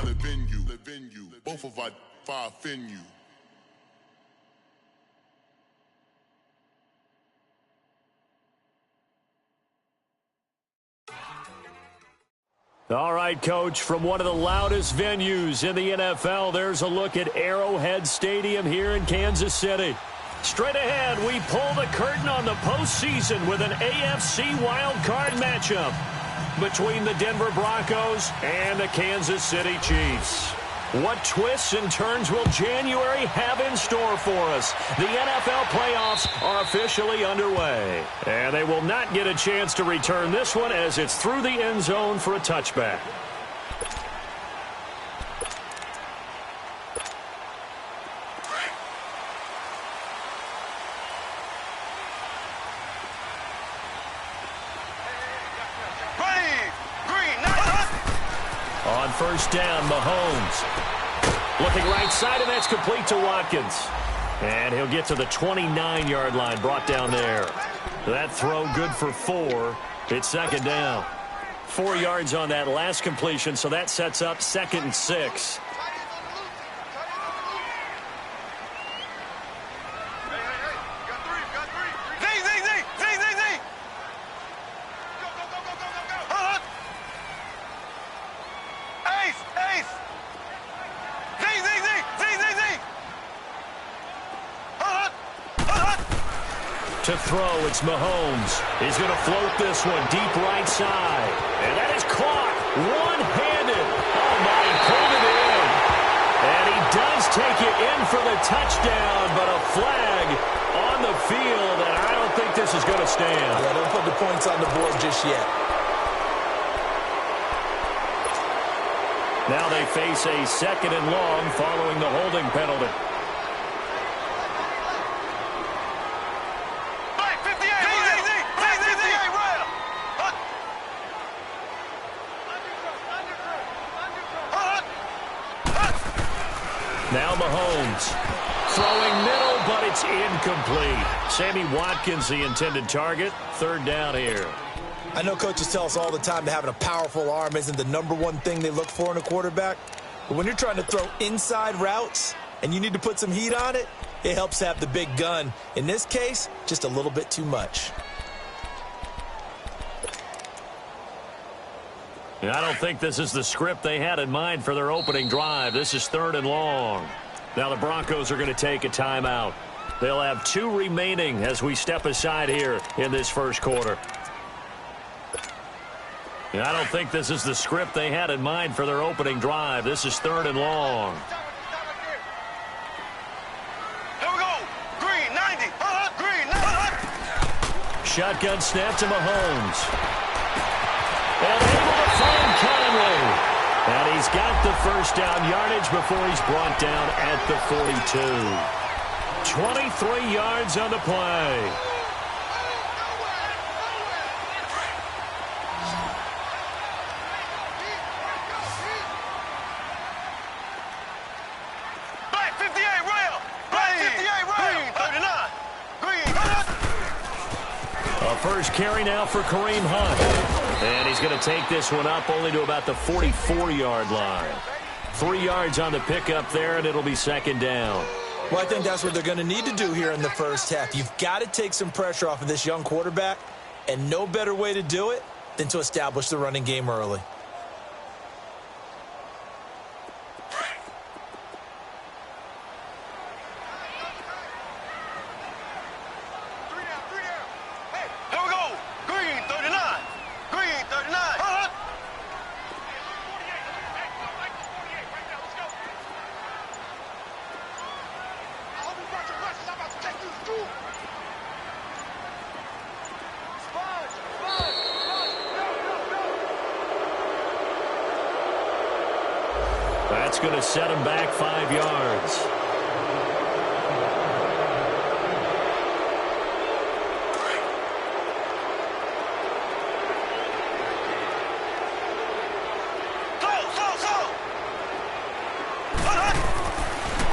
live in you. Both of our fire fin you. All right, Coach, from one of the loudest venues in the NFL, there's a look at Arrowhead Stadium here in Kansas City. Straight ahead, we pull the curtain on the postseason with an AFC wildcard matchup between the Denver Broncos and the Kansas City Chiefs. What twists and turns will January have in store for us? The NFL playoffs are officially underway, and they will not get a chance to return this one as it's through the end zone for a touchback. On first down, Mahomes. Looking right side, and that's complete to Watkins. And he'll get to the 29-yard line, brought down there. That throw good for 4. It's second down. 4 yards on that last completion, so that sets up 2nd and 6. To throw, it's Mahomes. He's going to float this one deep right side. And that is caught one-handed. Oh, my, he pulled it in. And he does take it in for the touchdown, but a flag on the field, and I don't think this is going to stand. Yeah, don't put the points on the board just yet. Now they face a 2nd and long following the holding penalty. Now Mahomes throwing middle, but it's incomplete. Sammy Watkins, the intended target. 3rd down here. I know coaches tell us all the time that having a powerful arm isn't the #1 thing they look for in a quarterback. But when you're trying to throw inside routes and you need to put some heat on it, it helps to have the big gun. In this case, just a little bit too much. I don't think this is the script they had in mind for their opening drive. This is 3rd and long. Now the Broncos are going to take a timeout. They'll have 2 remaining as we step aside here in this first quarter. I don't think this is the script they had in mind for their opening drive. This is 3rd and long. Here we go. Green, 90. Green, 90. Shotgun snap to Mahomes. And able to find Conley. And he's got the first down yardage before he's brought down at the 42. 23 yards on the play. Black 58 rail. Black 58 rail. Green 39. Green. A first carry now for Kareem Hunt. And he's going to take this one up only to about the 44-yard line. 3 yards on the pickup there, and it'll be 2nd down. Well, I think that's what they're going to need to do here in the first half. You've got to take some pressure off of this young quarterback, and no better way to do it than to establish the running game early. That's going to set him back 5 yards.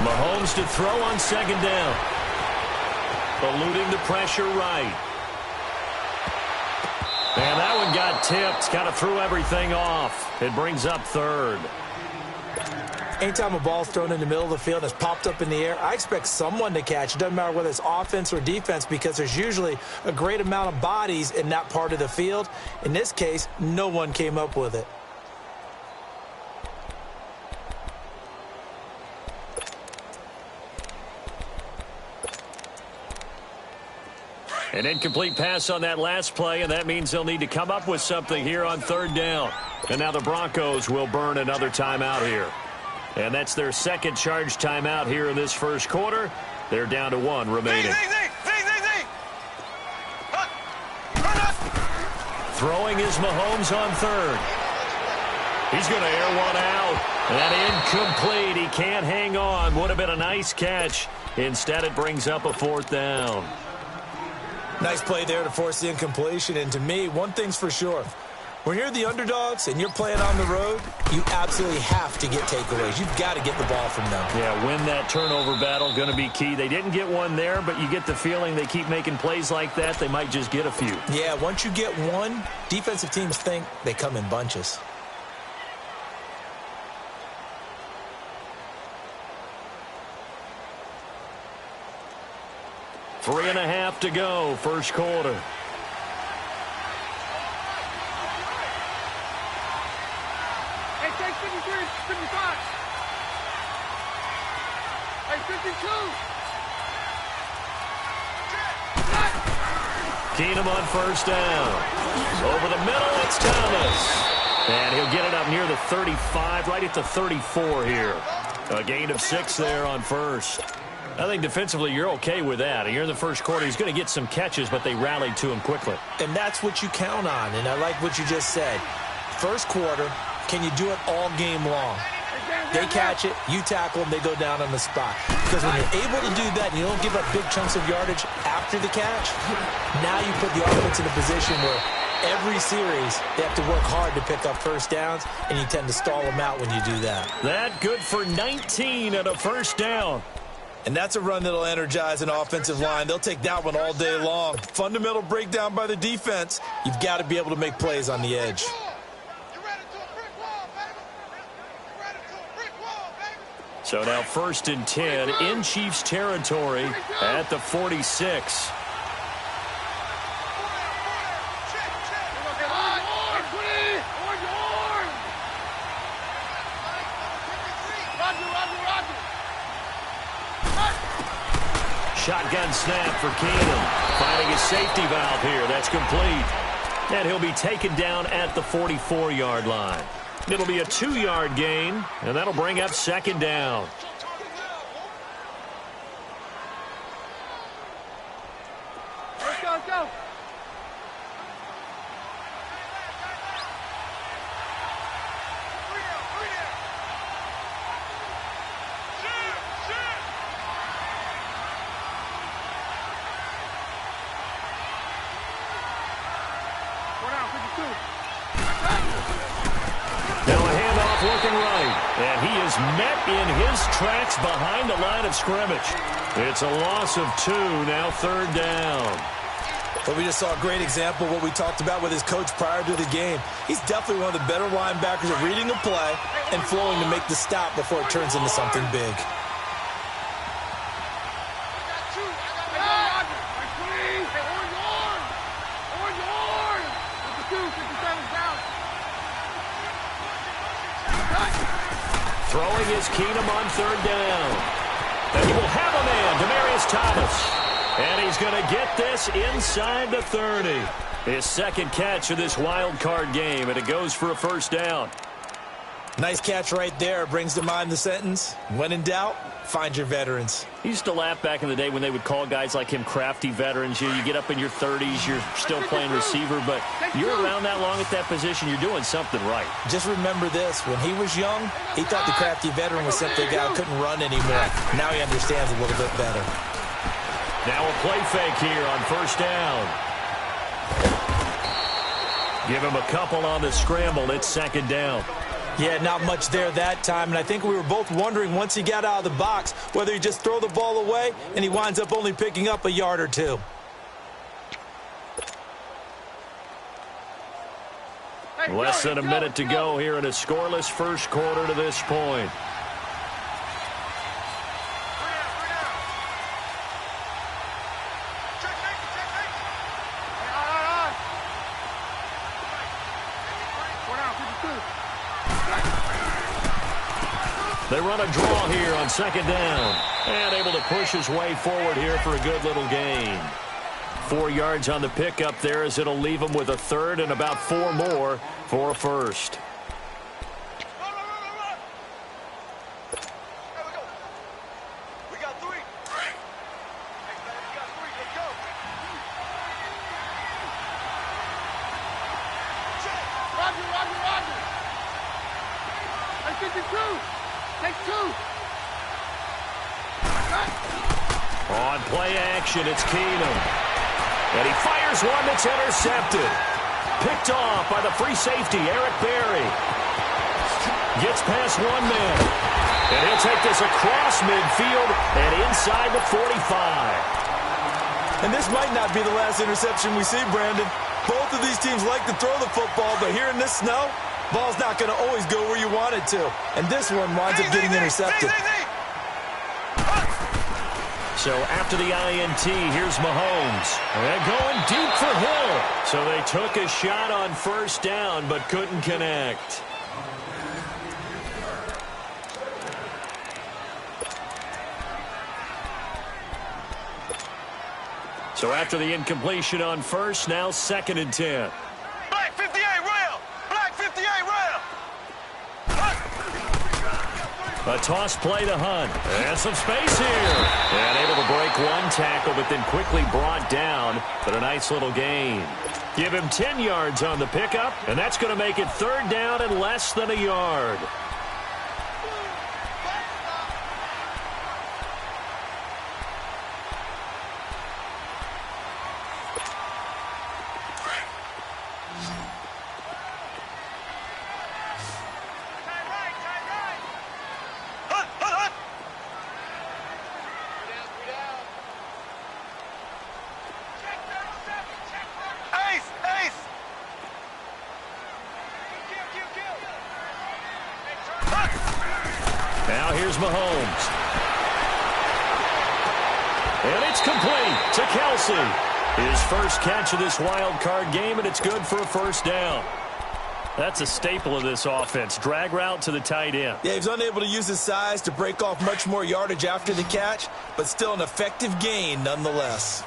Mahomes to throw on 2nd down. Eluding the pressure right. And that one got tipped. Kind of threw everything off. It brings up 3rd. Anytime a ball's thrown in the middle of the field and it's popped up in the air, I expect someone to catch. It doesn't matter whether it's offense or defense because there's usually a great amount of bodies in that part of the field. In this case, no one came up with it. An incomplete pass on that last play, and that means they'll need to come up with something here on third down. And now the Broncos will burn another timeout here. And that's their second charge timeout here in this first quarter. They're down to one remaining. Throwing is Mahomes on third. He's going to air one out. And incomplete. He can't hang on. Would have been a nice catch. Instead, it brings up a fourth down. Nice play there to force the incompletion. And to me, one thing's for sure. When you're the underdogs and you're playing on the road, you absolutely have to get takeaways. You've got to get the ball from them. Yeah, win that turnover battle, going to be key. They didn't get one there, but you get the feeling they keep making plays like that, they might just get a few. Yeah, once you get one, defensive teams think they come in bunches. Three and a half to go, first quarter. Hey, take 53, 55. Hey, 52. Keenum on first down. Over the middle, it's Thomas. And he'll get it up near the 35, right at the 34 here. A gain of 6 there on first. I think defensively you're okay with that. Here in the first quarter, he's going to get some catches, but they rallied to him quickly. And that's what you count on, and I like what you just said. First quarter, can you do it all game long? They catch it, you tackle them, they go down on the spot. Because when you're able to do that and you don't give up big chunks of yardage after the catch, now you put the offense in a position where every series they have to work hard to pick up first downs, and you tend to stall them out when you do that. That good for 19 and a first down. And that's a run that'll energize an offensive line. They'll take that one all day long. Fundamental breakdown by the defense. You've got to be able to make plays on the edge. So now first and 10 in Chiefs territory at the 46. Shotgun snap for Keenum. Finding his safety valve here. That's complete. And he'll be taken down at the 44-yard line. It'll be a 2-yard gain, and that'll bring up second down. Let's go, let's go. Looking right, and he is met in his tracks behind the line of scrimmage. It's a loss of 2, now third down. But we just saw a great example of what we talked about with his coach prior to the game. He's definitely one of the better linebackers at reading a play and flowing to make the stop before it turns into something big. Throwing is Keenum on third down. And he will have a man, Demaryius Thomas. And he's going to get this inside the 30. His second catch of this wild card game, and it goes for a first down. Nice catch right there. Brings to mind the sentence, when in doubt, find your veterans. He used to laugh back in the day when they would call guys like him crafty veterans. You get up in your 30s, you're still playing receiver, but you're around that long at that position, you're doing something right. Just remember this, when he was young, he thought the crafty veteran was simply a guy who couldn't run anymore. Now he understands a little bit better. Now a play fake here on first down. Give him a couple on the scramble. It's second down. Yeah, not much there that time, and I think we were both wondering once he got out of the box whether he just throw the ball away and he winds up only picking up a yard or two. Less than a minute to go here in a scoreless first quarter to this point. They run a draw here on second down. And able to push his way forward here for a good little gain. 4 yards on the pickup there as it'll leave him with a third and about 4 more for a first. We got 3. Let's go. Roger. Hey, 52. Take 2. On play action, it's Keenum. And he fires one that's intercepted. Picked off by the free safety, Eric Berry. Gets past one man. And he'll take this across midfield and inside the 45. And this might not be the last interception we see, Brandon. Both of these teams like to throw the football, but here in this snow, ball's not going to always go where you want it to. And this one winds up getting intercepted. So after the INT, here's Mahomes. And going deep for Hill. So they took a shot on first down, but couldn't connect. So after the incompletion on first, now 2nd and 10. Black 58 rail. Black 58 rail. A toss play to Hunt. And some space here. And able to break one tackle, but then quickly brought down. But a nice little gain. Give him 10 yards on the pickup, and that's going to make it 3rd down and less than a yard. Now here's Mahomes. And it's complete to Kelsey. His first catch of this wild card game, and it's good for a first down. That's a staple of this offense. Drag route to the tight end. Yeah, he's unable to use his size to break off much more yardage after the catch, but still an effective gain nonetheless.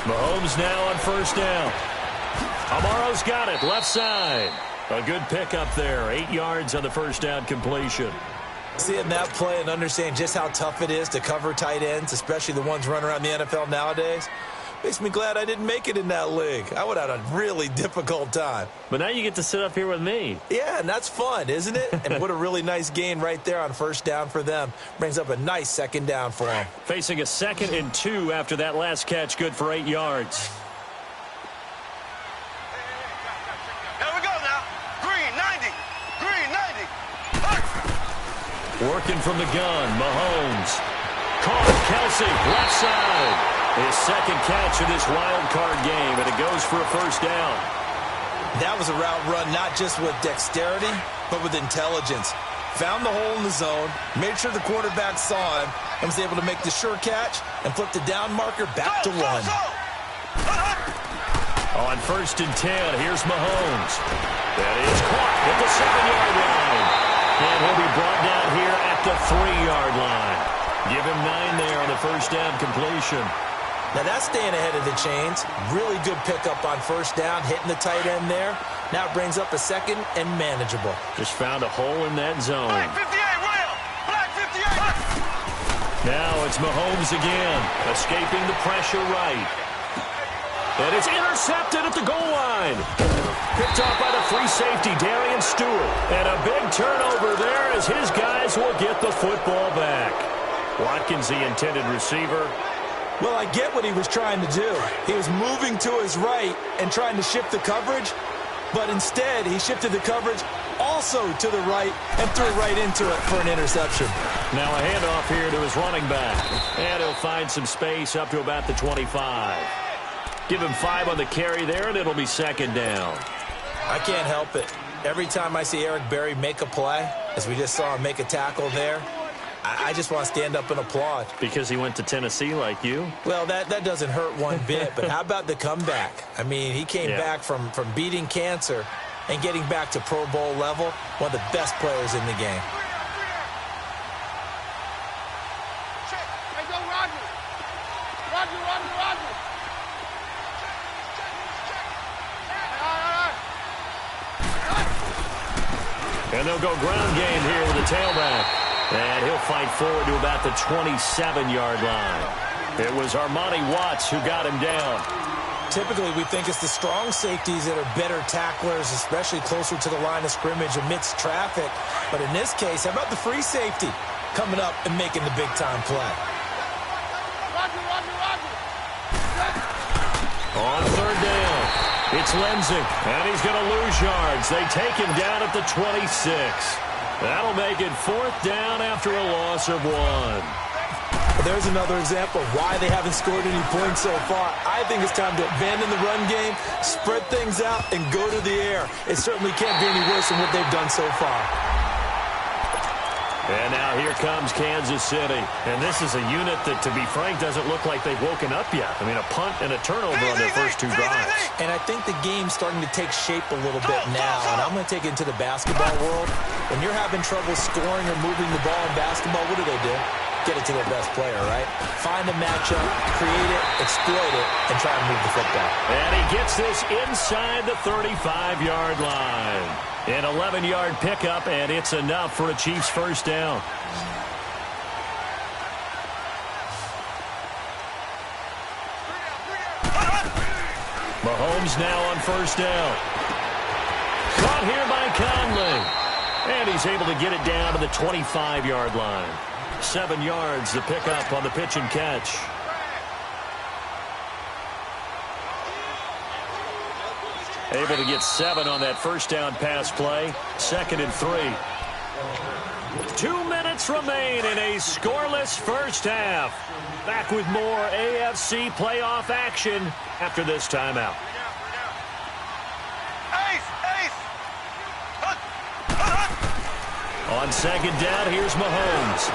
Mahomes now on first down. Amaro's got it, left side. A good pickup there, 8 yards on the first down completion. Seeing that play and understand just how tough it is to cover tight ends, especially the ones running around the NFL nowadays, makes me glad I didn't make it in that league. I would have had a really difficult time. But now you get to sit up here with me. Yeah, and that's fun, isn't it? And what a really nice gain right there on first down for them. Brings up a nice second down for them. Facing a 2nd and 2 after that last catch, good for 8 yards. Here we go now. Green 90. Green 90. Working from the gun, Mahomes. Caught Kelsey, left side. His second catch of this wild card game, and it goes for a first down. That was a route run not just with dexterity, but with intelligence. Found the hole in the zone, made sure the quarterback saw him, and was able to make the sure catch and flip the down marker back to one. On first and 10, here's Mahomes. That is caught at the 7-yard line. And he'll be brought down here at the 3-yard line. Give him 9 there on the first down completion. Now that's staying ahead of the chains. Really good pickup on first down, hitting the tight end there. Now it brings up a 2nd and manageable. Just found a hole in that zone. Black 58 rail. Black 58. Now it's Mahomes again, escaping the pressure right. And it's intercepted at the goal line. Picked off by the free safety, Darian Stewart. And a big turnover there as his guys will get the football back. Watkins, the intended receiver. Well, I get what he was trying to do. He was moving to his right and trying to shift the coverage, but instead he shifted the coverage also to the right and threw right into it for an interception. Now a handoff here to his running back. And he'll find some space up to about the 25. Give him 5 on the carry there, and it'll be 2nd down. I can't help it. Every time I see Eric Berry make a play, as we just saw him make a tackle there, I just want to stand up and applaud. Because he went to Tennessee like you? Well, that doesn't hurt one bit, but how about the comeback? I mean, he came back from beating cancer and getting back to Pro Bowl level, one of the best players in the game. Hey, go Roger. Roger, Roger, Roger. And they'll go ground game here with the tailback. And he'll fight forward to about the 27-yard line. It was Armani Watts who got him down. Typically, we think it's the strong safeties that are better tacklers, especially closer to the line of scrimmage amidst traffic. But in this case, how about the free safety coming up and making the big-time play? Roger, Roger, Roger. On third down, it's Lenzing, and he's going to lose yards. They take him down at the 26. That'll make it fourth down after a loss of 1. There's another example of why they haven't scored any points so far. I think it's time to abandon the run game, spread things out, and go to the air. It certainly can't be any worse than what they've done so far. And now here comes Kansas City. And this is a unit that, to be frank, doesn't look like they've woken up yet. I mean, a punt and a turnover on their first 2 drives. And I think the game's starting to take shape a little bit now. And I'm going to take it into the basketball world. When you're having trouble scoring or moving the ball in basketball, what do? Get it to their best player, right? Find a matchup, create it, exploit it, and try and move the football. And he gets this inside the 35-yard line. An 11-yard pickup, and it's enough for a Chiefs first down. Mahomes now on first down. Caught here by Conley. And he's able to get it down to the 25-yard line. 7 yards to pick up on the pitch and catch. Able to get 7 on that first down pass play. 2nd and 3. 2 minutes remain in a scoreless first half. Back with more AFC playoff action after this timeout. On 2nd down, here's Mahomes.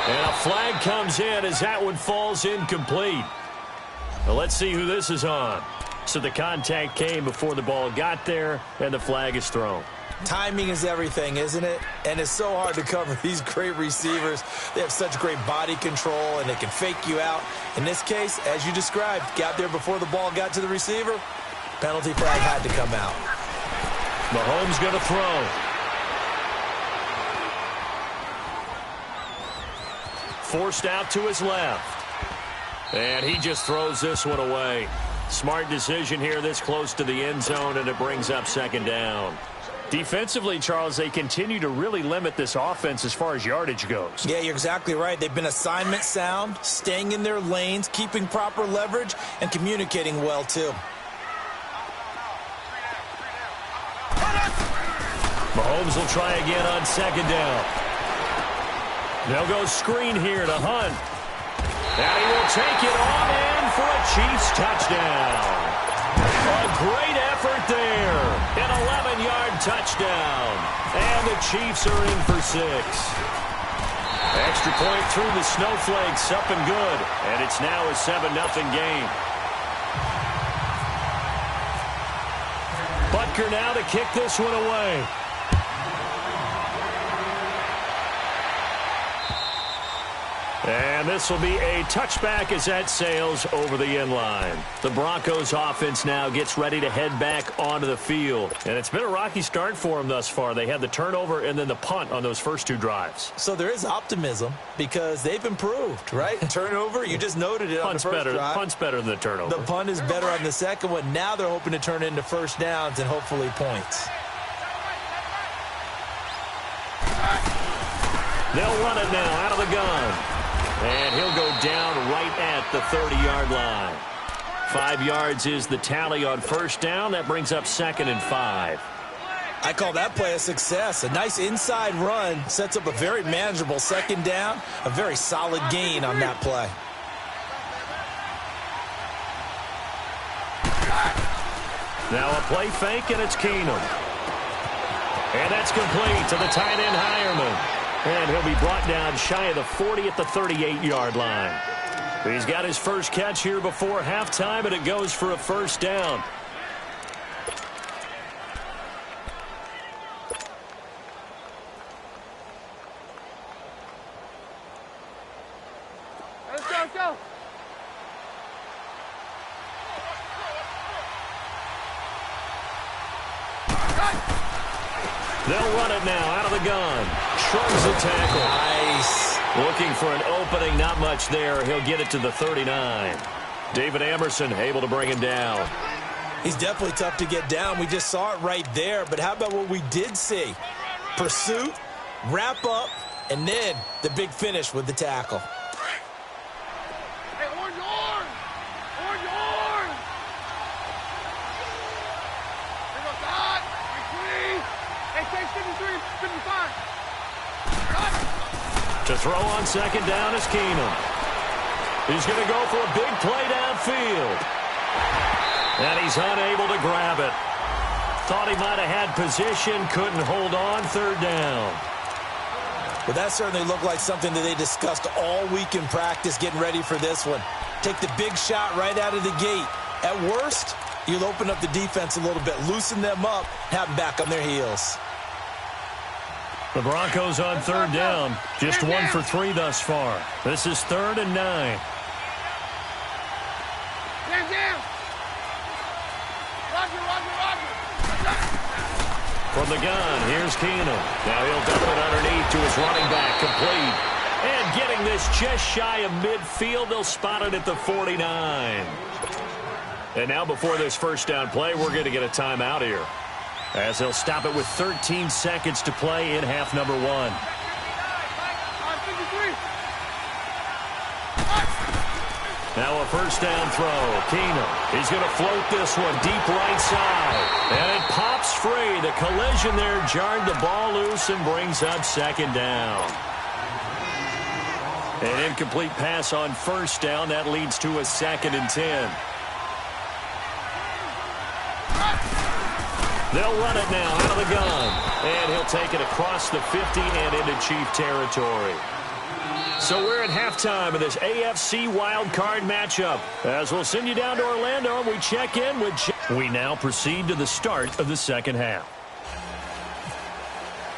And a flag comes in as that one falls incomplete. Well, let's see who this is on. So the contact came before the ball got there, and the flag is thrown. Timing is everything, isn't it? And it's so hard to cover these great receivers. They have such great body control, and they can fake you out. In this case, as you described, got there before the ball got to the receiver. Penalty flag had to come out. Mahomes going to throw. Forced out to his left. And he just throws this one away. Smart decision here this close to the end zone, and it brings up 2nd down. Defensively, Charles, they continue to really limit this offense as far as yardage goes. Yeah, you're exactly right. They've been assignment sound, staying in their lanes, keeping proper leverage, and communicating well, too. Mahomes will try again on 2nd down. They'll go screen here to Hunt. And he will take it on in for a Chiefs touchdown. A great effort there. An 11-yard touchdown. And the Chiefs are in for 6. Extra point through the snowflakes, up and good. And it's now a 7-0 game. Butker now to kick this one away. And this will be a touchback as that sails over the end line. The Broncos offense now gets ready to head back onto the field. And it's been a rocky start for them thus far. They had the turnover and then the punt on those first 2 drives. So there is optimism because they've improved, right? Turnover, you just noted it on the first drive. Punt's better than the turnover. The punt is better on the second one. Now they're hoping to turn it into first downs and hopefully points. They'll run it now out of the gun. And he'll go down right at the 30-yard line. 5 yards is the tally on first down. That brings up 2nd and 5. I call that play a success. A nice inside run sets up a very manageable 2nd down. A very solid gain on that play. Now a play fake, and it's Keenum. And that's complete to the tight end Hireman. And he'll be brought down shy of the 40 at the 38-yard line. He's got his first catch here before halftime, and it goes for a first down. They'll run it now out of the gun. Shrugs the tackle. Nice. Looking for an opening, not much there. He'll get it to the 39. David Amerson able to bring him down. He's definitely tough to get down. We just saw it right there. But how about what we did see? Pursuit, wrap up, and then the big finish with the tackle. Hey, orange, orange! Orange, orange! Here goes Todd. Hey, take 53, 55. Cut. To throw on second down is Keenum. He's going to go for a big play downfield. And he's unable to grab it. Thought he might have had position, couldn't hold on, third down. Well, that certainly looked like something that they discussed all week in practice getting ready for this one. Take the big shot right out of the gate. At worst, you'll open up the defense a little bit, loosen them up, have them back on their heels. The Broncos on third down. Just 1 for 3 thus far. This is 3rd and 9. Stand down. Roger. From the gun, here's Keenum. Now he'll dump it underneath to his running back, complete. And getting this just shy of midfield, they'll spot it at the 49. And now before this first down play, we're going to get a timeout here, as they'll stop it with 13 seconds to play in half number 1. 53. Now a first down throw. Keenum. He's going to float this one deep right side. And it pops free. The collision there jarred the ball loose and brings up second down. An incomplete pass on first down. That leads to a 2nd and 10. They'll run it now out of the gun. And he'll take it across the 50 and into Chief territory. So we're at halftime of this AFC wildcard matchup. As we'll send you down to Orlando, and we check in with... We now proceed to the start of the second half.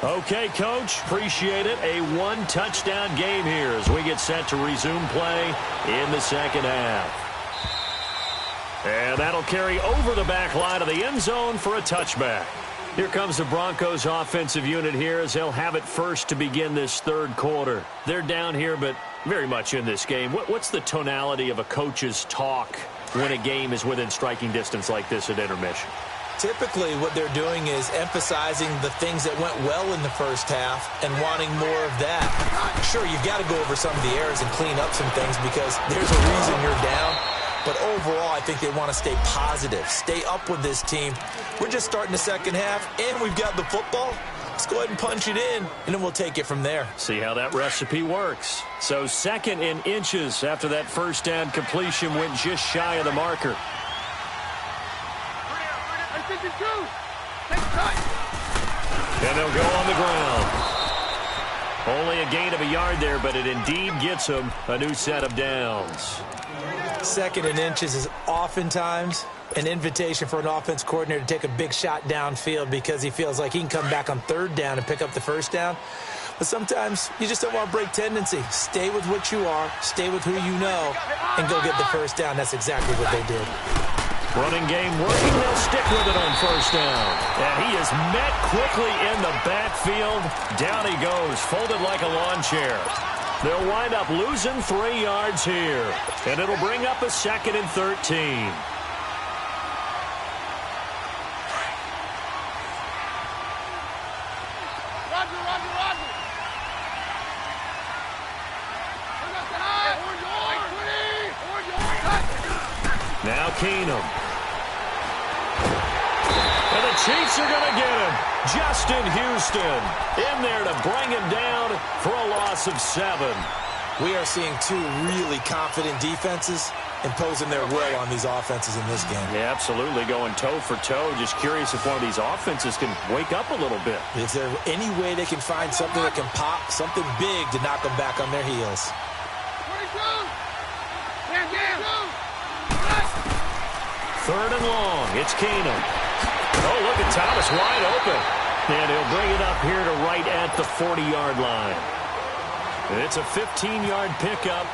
Okay, Coach, appreciate it. A 1-touchdown game here as we get set to resume play in the second half. And that'll carry over the back line of the end zone for a touchback. Here comes the Broncos offensive unit here as they'll have it first to begin this third quarter. They're down here, but very much in this game. What's the tonality of a coach's talk when a game is within striking distance like this at intermission? Typically, what they're doing is emphasizing the things that went well in the first half and wanting more of that. Sure, you've got to go over some of the errors and clean up some things because there's a reason you're down. But overall, I think they want to stay positive, stay up with this team. We're just starting the second half, and we've got the football. Let's go ahead and punch it in, and then we'll take it from there. See how that recipe works. So 2nd and inches after that first down completion went just shy of the marker. 52. Take cut. And they'll go on the ground. Only a gain of a yard there, but it indeed gets them a new set of downs. 2nd and inches is oftentimes an invitation for an offense coordinator to take a big shot downfield because he feels like he can come back on third down and pick up the first down. But sometimes you just don't want to break tendency. Stay with what you are, stay with who you know, and go get the first down. That's exactly what they did. Running game working. They'll stick with it on first down. And he is met quickly in the backfield. Down he goes, folded like a lawn chair. They'll wind up losing 3 yards here. And it'll bring up a 2nd and 13. Roger. Now Keenum. And the Chiefs are going to get him. Justin Houston in there to bring him down for a loss of 7. We are seeing 2 really confident defenses imposing their will on these offenses in this game. Yeah, absolutely, going toe for toe. Just curious if one of these offenses can wake up a little bit. Is there any way they can find something that can pop, something big to knock them back on their heels? 22. Down. 3rd and long. It's Keenum. Oh, look at Thomas wide open. And he'll bring it up here to right at the 40-yard line. It's a 15-yard pickup,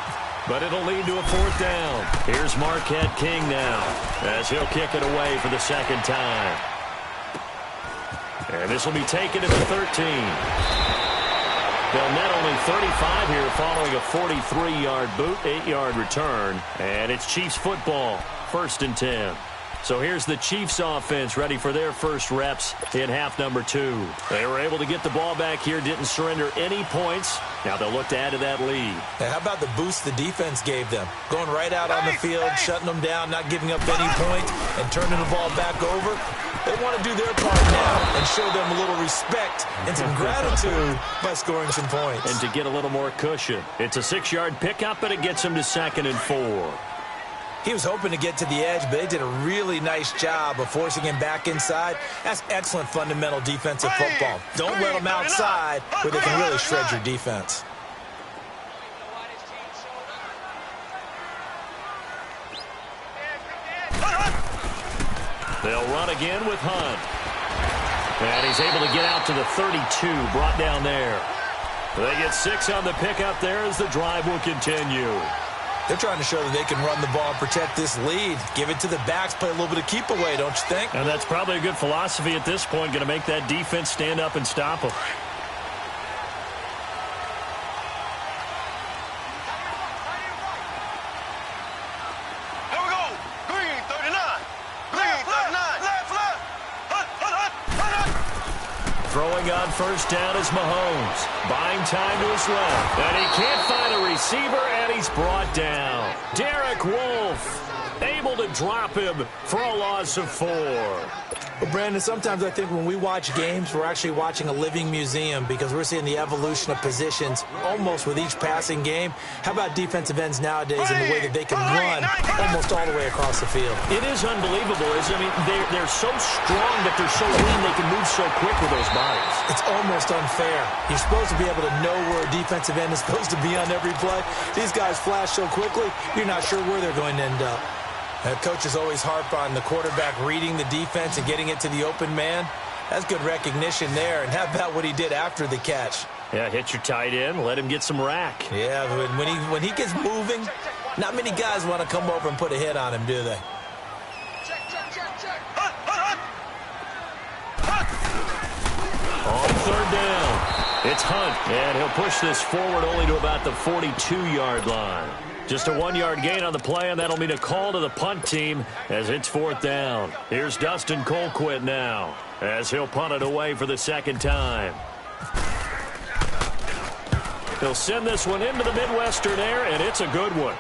but it'll lead to a 4th down. Here's Marquette King now as he'll kick it away for the 2nd time. And this will be taken at the 13. They'll net only 35 here following a 43-yard boot, 8-yard return. And it's Chiefs football, 1st and 10. So here's the Chiefs offense ready for their first reps in half number 2. They were able to get the ball back here, didn't surrender any points. Now they'll look to add to that lead. Now, how about the boost the defense gave them? Going right out on the field, shutting them down, not giving up any points, and turning the ball back over. They want to do their part now and show them a little respect and some gratitude by scoring some points. And to get a little more cushion. It's a 6-yard pickup, but it gets them to 2nd and 4. He was hoping to get to the edge, but they did a really nice job of forcing him back inside. That's excellent fundamental defensive football. Don't let them outside where they can really shred your defense. They'll run again with Hunt. And he's able to get out to the 32, brought down there. They get 6 on the pickup there as the drive will continue. They're trying to show that they can run the ball and protect this lead. Give it to the backs, play a little bit of keep away, don't you think? And that's probably a good philosophy at this point, going to make that defense stand up and stop them. Here we go. Green 39. Green 39. Left. Throwing on 1st down is Mahomes. Buying time to his left. And he can't find a receiver, and he's brought down. Derek Wolfe able to drop him for a loss of 4. Well, Brandon, sometimes I think when we watch games, we're actually watching a living museum because we're seeing the evolution of positions almost with each passing game. How about defensive ends nowadays and the way that they can run almost all the way across the field? It is unbelievable, isn't it? I mean, they're so strong, but they're so lean they can move so quick with those bodies. It's almost unfair. You're supposed to be able to know where a defensive end is supposed to be on every play. These guys flash so quickly, you're not sure where they're going to end up. Coaches always harp on the quarterback reading the defense and getting it to the open man. That's good recognition there. And how about what he did after the catch? Yeah, hit your tight end, let him get some rack. Yeah, when he gets moving, not many guys want to come over and put a hit on him, do they? On 3rd down, it's Hunt, and he'll push this forward only to about the 42-yard line. Just a 1-yard gain on the play, and that'll mean a call to the punt team as it's 4th down. Here's Dustin Colquitt now as he'll punt it away for the 2nd time. He'll send this one into the Midwestern air, and it's a good one.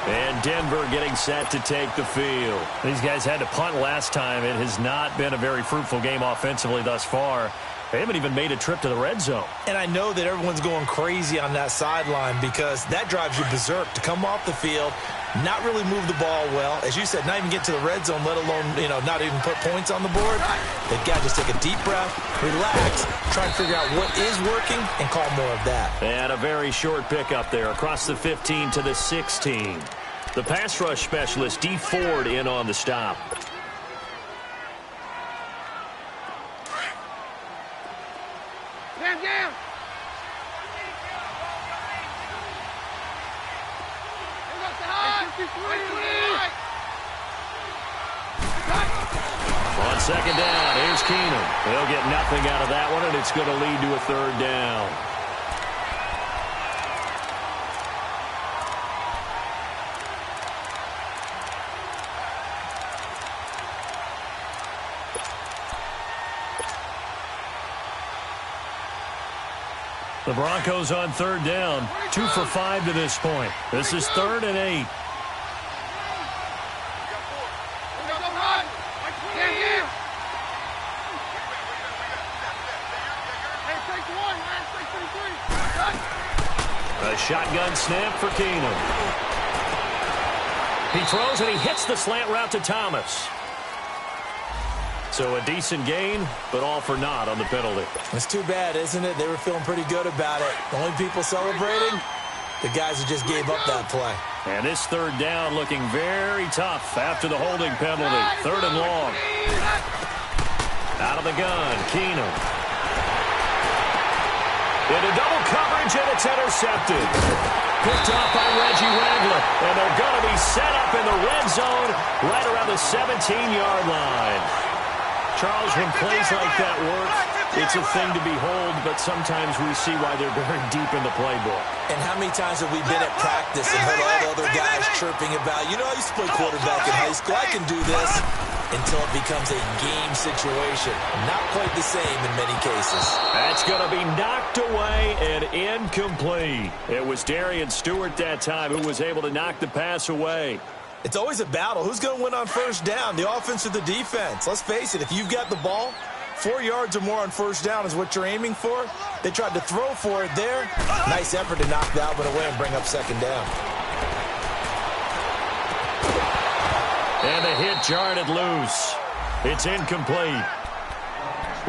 And Denver getting set to take the field. These guys had to punt last time. It has not been a very fruitful game offensively thus far. They haven't even made a trip to the red zone. And I know that everyone's going crazy on that sideline because that drives you berserk to come off the field, not really move the ball well. As you said, not even get to the red zone, let alone, not even put points on the board. They've got to just take a deep breath, relax, try and figure out what is working, and call more of that. And a very short pickup there across the 15 to the 16. The pass rush specialist, D. Ford, in on the stop. Down. On 2nd down, here's Keenum. They'll get nothing out of that one, and it's going to lead to a 3rd down. The Broncos on 3rd down, 2 for 5 to this point. This is 3rd and 8. A shotgun snap for Keenum. He throws and he hits the slant route to Thomas. So a decent gain, but all for naught on the penalty. It's too bad, isn't it? They were feeling pretty good about it. The only people celebrating, the guys who just gave up that play. And this 3rd down looking very tough after the holding penalty. 3rd and long. Out of the gun, Keenum. Into double coverage, and it's intercepted. Picked off by Reggie Wagler, and they're going to be set up in the red zone right around the 17-yard line. Charles, when plays like that work, it's a thing to behold, but sometimes we see why they're buried deep in the playbook. And how many times have we been at practice and heard all the other guys chirping about, you know, I used to play quarterback in high school, I can do this, until it becomes a game situation. Not quite the same in many cases. That's going to be knocked away and incomplete. It was Darian Stewart that time who was able to knock the pass away. It's always a battle. Who's going to win on first down, the offense or the defense? Let's face it, if you've got the ball, 4 yards or more on first down is what you're aiming for. They tried to throw for it there. Nice effort to knock that one away and bring up second down. And the hit jarred it loose. It's incomplete.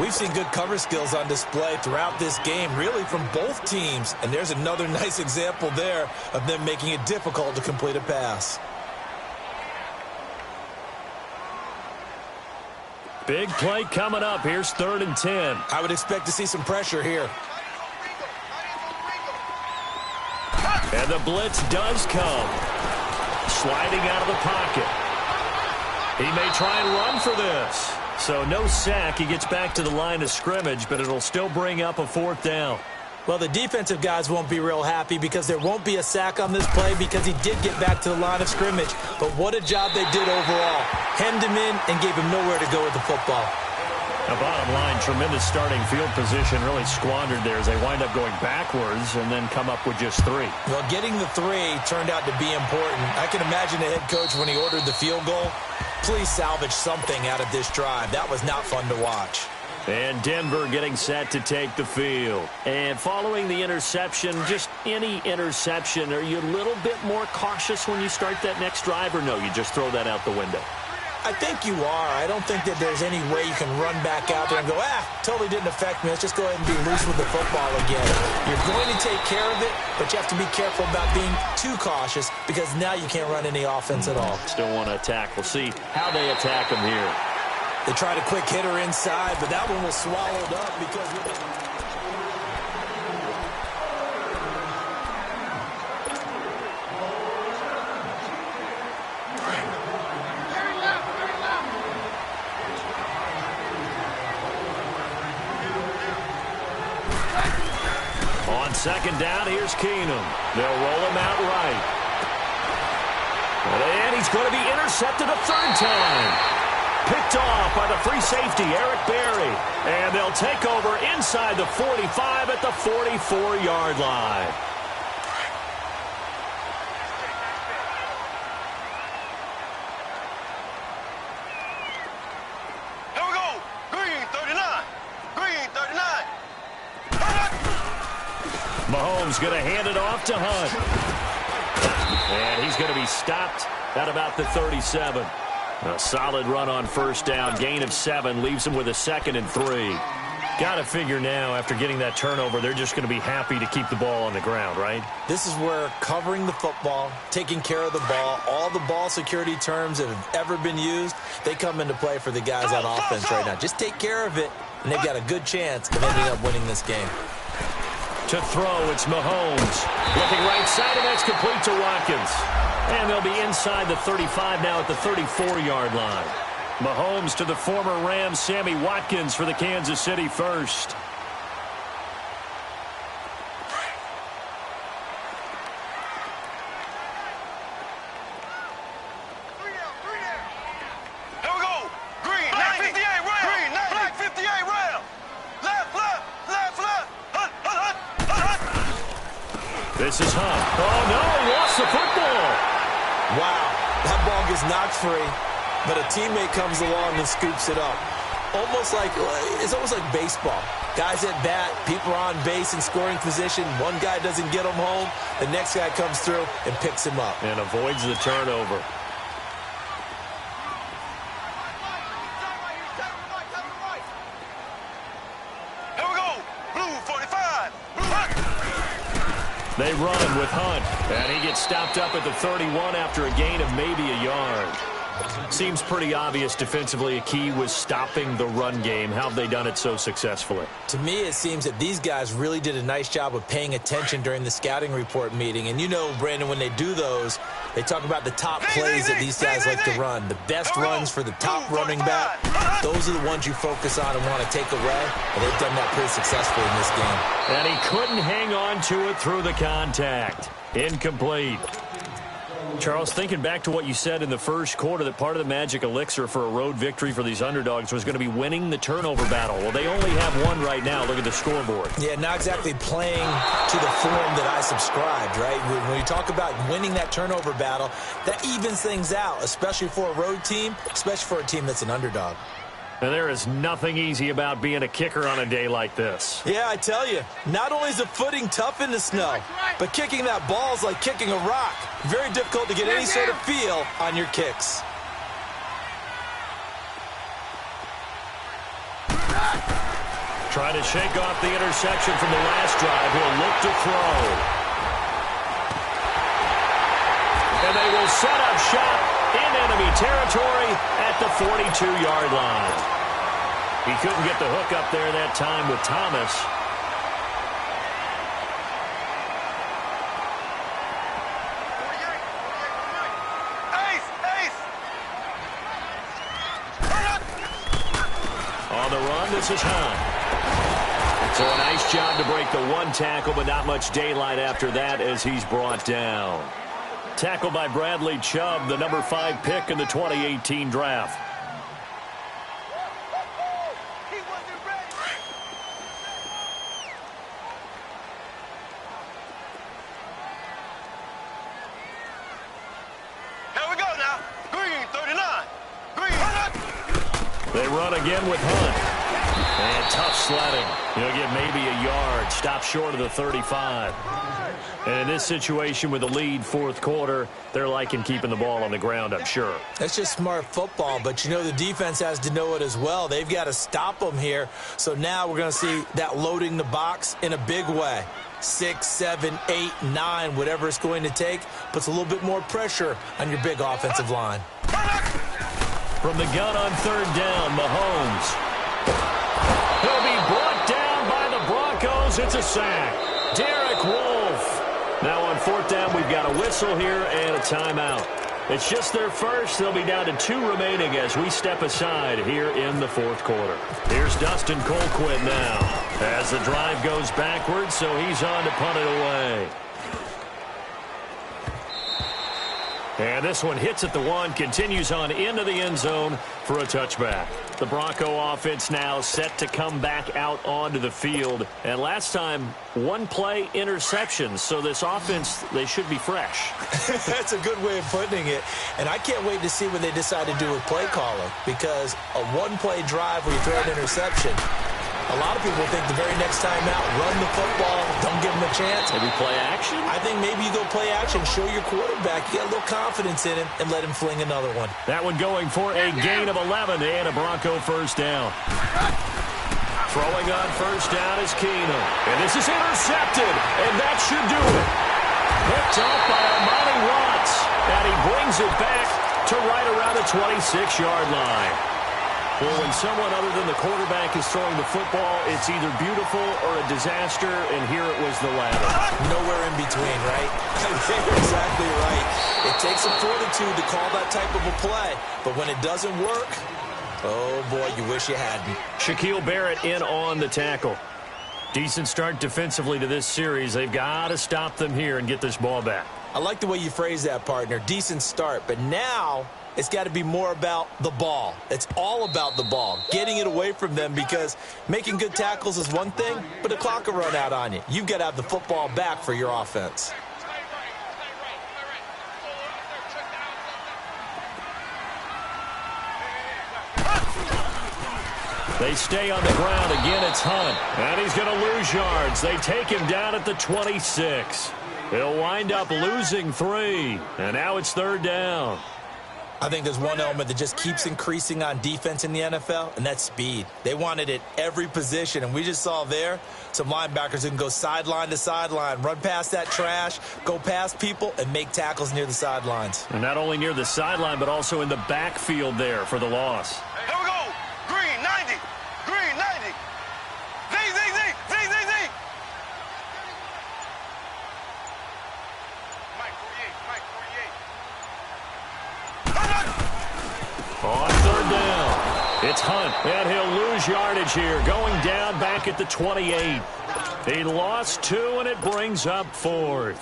We've seen good cover skills on display throughout this game, really from both teams. And there's another nice example there of them making it difficult to complete a pass. Big play coming up. Here's 3rd and 10. I would expect to see some pressure here. And the blitz does come. Sliding out of the pocket. He may try and run for this. So no sack. He gets back to the line of scrimmage, but it'll still bring up a 4th down. Well, the defensive guys won't be real happy because there won't be a sack on this play because he did get back to the line of scrimmage. But what a job they did overall. Hemmed him in and gave him nowhere to go with the football. Now, bottom line, tremendous starting field position really squandered there as they wind up going backwards and then come up with just 3. Well, getting the 3 turned out to be important. I can imagine the head coach when he ordered the field goal. Please salvage something out of this drive. That was not fun to watch. And Denver getting set to take the field. And following the interception, just any interception, are you a little bit more cautious when you start that next drive, or no, you just throw that out the window? I think you are. I don't think that there's any way you can run back out there and go, totally didn't affect me. Let's just go ahead and be loose with the football again. You're going to take care of it, but you have to be careful about being too cautious because now you can't run any offense at all. Still want to attack. We'll see how they attack them here. They tried a quick hitter inside, but that one was swallowed up because... On 2nd down, here's Keenum. They'll roll him out right. And he's going to be intercepted a 3rd time. Picked off by the free safety, Eric Berry. And they'll take over inside the 45 at the 44-yard line. Here we go. Green 39. Green 39. Mahomes going to hand it off to Hunt. And he's going to be stopped at about the 37. A solid run on first down. Gain of 7 leaves them with a 2nd and 3. Got to figure now, after getting that turnover, they're just going to be happy to keep the ball on the ground, right? This is where covering the football, taking care of the ball, all the ball security terms that have ever been used, they come into play for the guys on offense right now. Just take care of it, and they've got a good chance of ending up winning this game. To throw, it's Mahomes. Looking right side, and that's complete to Watkins. And they'll be inside the 35 now at the 34-yard line. Mahomes to the former Rams, Sammy Watkins for the Kansas City first. Here we go. Green 58 round. Green black 58 round. Left, left, left, left. Hunt, hunt, hunt, hunt, hunt. This is Hunt. Oh, no, he lost the football. Wow, that ball gets knocked free, but a teammate comes along and scoops it up. It's almost like baseball. Guys at bat, people are on base in scoring position. One guy doesn't get him home. The next guy comes through and picks him up. And avoids the turnover. Here we go. Blue 45. Blue Hunt. They run with Hunt. And he gets stopped up at the 31 after a gain of maybe a yard. Seems pretty obvious defensively a key was stopping the run game. How have they done it so successfully? To me, it seems that these guys really did a nice job of paying attention during the scouting report meeting. And you know, Brandon, when they do those, they talk about the top plays that these guys like to run. The best runs for the top running back, those are the ones you focus on and want to take away. And they've done that pretty successfully in this game. And he couldn't hang on to it through the contact. Incomplete. Charles, thinking back to what you said in the first quarter, that part of the magic elixir for a road victory for these underdogs was going to be winning the turnover battle. Well, they only have one right now. Look at the scoreboard. Yeah, not exactly playing to the form that I subscribed, right? When you talk about winning that turnover battle, that evens things out, especially for a road team, especially for a team that's an underdog. And there is nothing easy about being a kicker on a day like this. Yeah, I tell you, not only is the footing tough in the snow, but kicking that ball is like kicking a rock. Very difficult to get any sort of feel on your kicks. Trying to shake off the interception from the last drive. He'll look to throw. And they will set up shop in enemy territory at the 42-yard line. He couldn't get the hook up there that time with Thomas. On the run, this is Hunt. So a nice job to break the one tackle, but not much daylight after that as he's brought down. Tackled by Bradley Chubb, the number 5 pick in the 2018 draft. Here we go now. Green, 39. Green. They run again with Hunt. And tough sledding. He'll get maybe a yard. Stop short of the 35. And in this situation with the lead fourth quarter, they're liking keeping the ball on the ground, I'm sure. That's just smart football, but you know the defense has to know it as well. They've got to stop them here. So now we're going to see that loading the box in a big way. 6, 7, 8, 9, whatever it's going to take, puts a little bit more pressure on your big offensive line. From the gun on third down, Mahomes. He'll be brought down by the Broncos. It's a sack. Derek Wolfe. Now on fourth down, we've got a whistle here and a timeout. It's just their first. They'll be down to 2 remaining as we step aside here in the fourth quarter. Here's Dustin Colquitt now as the drive goes backwards, so he's on to punt it away. And this one hits at the 1, continues on into the end zone for a touchback. The Bronco offense now set to come back out onto the field. And last time, 1 play interceptions. So this offense, they should be fresh. That's a good way of putting it. And I can't wait to see what they decide to do with play calling. Because a 1-play drive where you throw an interception, a lot of people think the very next time out, run the football, don't give them a chance. Maybe play action? I think maybe you go play action, show your quarterback, you get a little confidence in him, and let him fling another one. That one going for a gain of 11 and a Bronco first down. Throwing on first down is Keenum. And this is intercepted, and that should do it. Picked off by Armani Watts, and he brings it back to right around the 26-yard line. Well, when someone other than the quarterback is throwing the football, it's either beautiful or a disaster, and here it was the latter. Nowhere in between, right? You're exactly right. It takes some fortitude to call that type of a play, but when it doesn't work, oh boy, you wish you hadn't. Shaquille Barrett in on the tackle. Decent start defensively to this series. They've got to stop them here and get this ball back. I like the way you phrase that, partner. Decent start, but now it's got to be more about the ball. It's all about the ball, getting it away from them, because making good tackles is one thing, but the clock will run out on you. You've got to have the football back for your offense. They stay on the ground. Again, it's Hunt. And he's going to lose yards. They take him down at the 26. He'll wind up losing 3. And now it's third down. I think there's one element that just keeps increasing on defense in the NFL, and that's speed. They want it at every position, and we just saw there some linebackers who can go sideline to sideline, run past that trash, go past people, and make tackles near the sidelines. And not only near the sideline, but also in the backfield there for the loss. Here we go. Green, 90. Green, 90. Z. Mike 48. On third down, it's Hunt, and he'll lose yardage here, going down back at the 28. He lost 2, and it brings up 4th.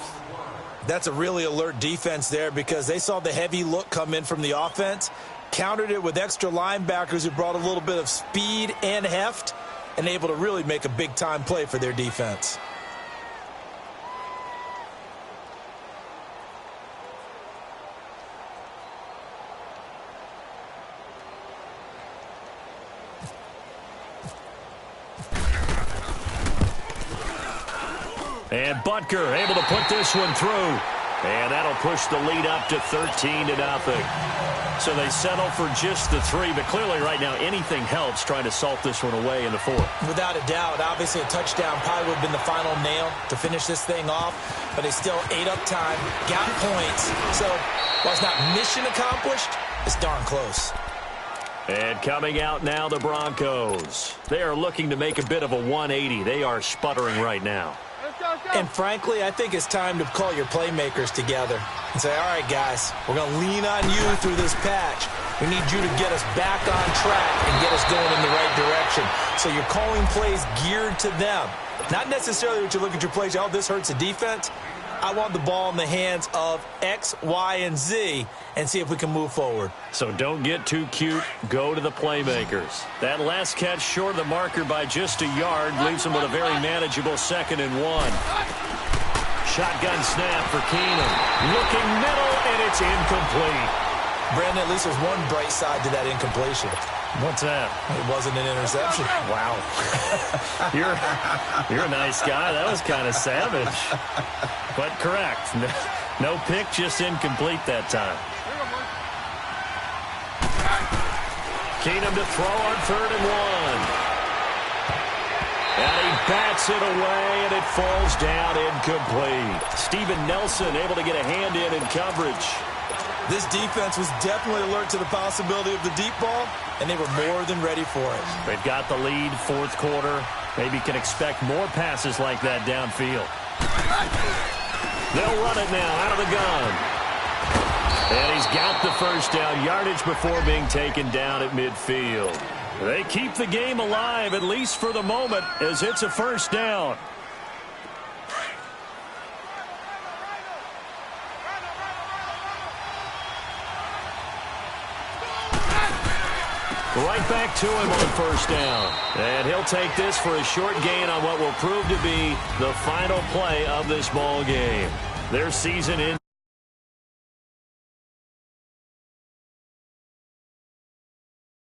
That's a really alert defense there because they saw the heavy look come in from the offense, countered it with extra linebackers who brought a little bit of speed and heft, and able to really make a big-time play for their defense. And Butker able to put this one through. And that'll push the lead up to 13-0. So they settle for just the 3, but clearly right now anything helps trying to salt this one away in the 4th. Without a doubt, obviously a touchdown probably would have been the final nail to finish this thing off, but they still ate up time, got points. So while it's not mission accomplished, it's darn close. And coming out now, the Broncos. They are looking to make a bit of a 180. They are sputtering right now. And frankly, I think it's time to call your playmakers together and say, all right, guys, we're going to lean on you through this patch. We need you to get us back on track and get us going in the right direction. So you're calling plays geared to them. Not necessarily what you look at your plays, oh, this hurts the defense. I want the ball in the hands of X, Y, and Z and see if we can move forward. So don't get too cute. Go to the playmakers. That last catch short of the marker by just a yard leaves them with a very manageable 2nd and 1. Shotgun snap for Keenum. Looking middle, and it's incomplete. Brandon, at least there's one bright side to that incompletion. What's that? It wasn't an interception. Wow. You're a nice guy. That was kind of savage. But correct. No pick, just incomplete that time. Keenum to throw on 3rd and 1. And he bats it away, and it falls down incomplete. Steven Nelson able to get a hand in coverage. This defense was definitely alert to the possibility of the deep ball, and they were more than ready for it. They've got the lead, 4th quarter. Maybe can expect more passes like that downfield. They'll run it now out of the gun. And he's got the first down yardage before being taken down at midfield. They keep the game alive, at least for the moment, as it's a first down. Right back to him on 1st down. And he'll take this for a short gain on what will prove to be the final play of this ball game. Their season in.